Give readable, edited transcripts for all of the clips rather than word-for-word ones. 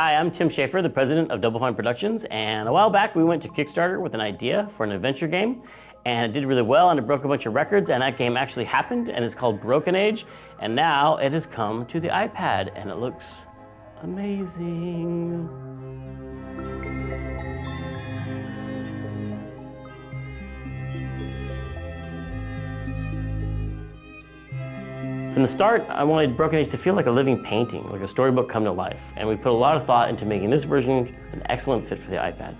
Hi, I'm Tim Schafer, the president of Double Fine Productions, and a while back we went to Kickstarter with an idea for an adventure game, and it did really well and it broke a bunch of records, and that game actually happened, and it's called Broken Age, and now it has come to the iPad, and it looks amazing. From the start, I wanted Broken Age to feel like a living painting, like a storybook come to life, and we put a lot of thought into making this version an excellent fit for the iPad.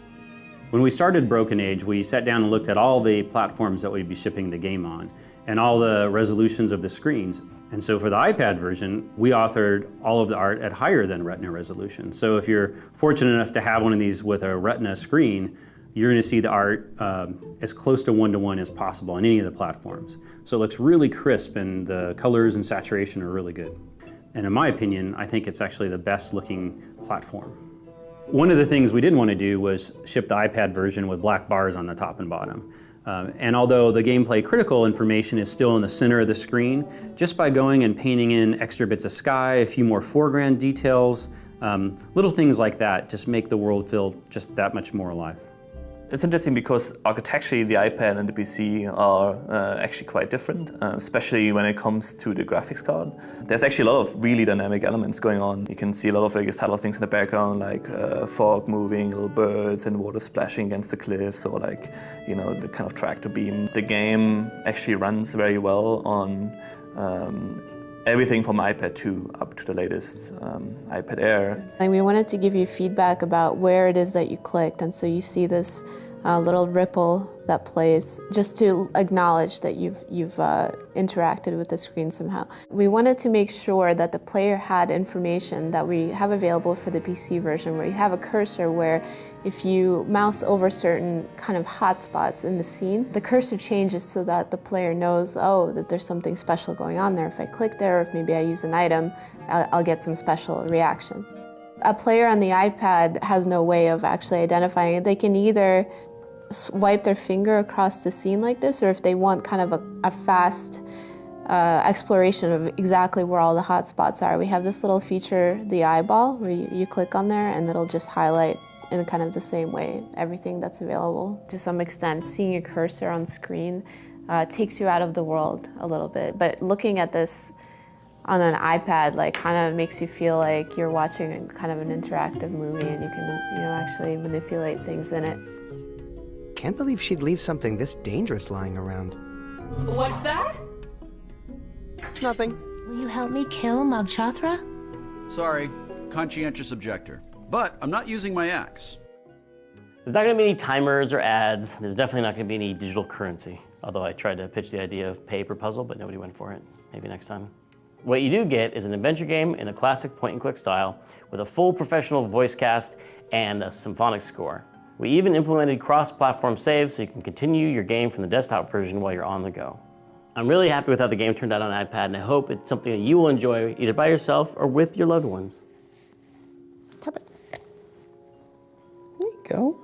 When we started Broken Age, we sat down and looked at all the platforms that we'd be shipping the game on, and all the resolutions of the screens. And so for the iPad version, we authored all of the art at higher than Retina resolution. So if you're fortunate enough to have one of these with a Retina screen, you're going to see the art as close to one-to-one as possible on any of the platforms. So it looks really crisp, and the colors and saturation are really good. And in my opinion, I think it's actually the best looking platform. One of the things we didn't want to do was ship the iPad version with black bars on the top and bottom. And although the gameplay critical information is still in the center of the screen, just by going and painting in extra bits of sky, a few more foreground details, little things like that just make the world feel just that much more alive. It's interesting because architecturally the iPad and the PC are actually quite different, especially when it comes to the graphics card. There's actually a lot of really dynamic elements going on. You can see a lot of subtle things in the background, like fog moving, little birds, and water splashing against the cliffs, or the kind of tractor beam. The game actually runs very well on everything from iPad 2 up to the latest iPad Air. And we wanted to give you feedback about where it is that you clicked, and so you see this little ripple that plays just to acknowledge that you've interacted with the screen somehow. We wanted to make sure that the player had information that we have available for the PC version, where you have a cursor where if you mouse over certain kind of hotspots in the scene, the cursor changes so that the player knows, oh, that there's something special going on there. If I click there, or if maybe I use an item, I'll get some special reaction. A player on the iPad has no way of actually identifying it. They can either swipe their finger across the scene like this, or if they want kind of a fast exploration of exactly where all the hot spots are, we have this little feature, the eyeball, where you click on there and it'll just highlight in kind of the same way everything that's available. To some extent, seeing a cursor on screen takes you out of the world a little bit, but looking at this on an iPad kind of makes you feel like you're watching kind of an interactive movie, and you can actually manipulate things in it. Can't believe she'd leave something this dangerous lying around. What's that? Nothing. Will you help me kill Magshatra? Sorry, conscientious objector. But I'm not using my axe. There's not going to be any timers or ads. There's definitely not going to be any digital currency, although I tried to pitch the idea of pay per puzzle, but nobody went for it. Maybe next time. What you do get is an adventure game in a classic point-and-click style with a full professional voice cast and a symphonic score. We even implemented cross-platform saves so you can continue your game from the desktop version while you're on the go. I'm really happy with how the game turned out on iPad, and I hope it's something that you will enjoy either by yourself or with your loved ones. Tap it. There you go.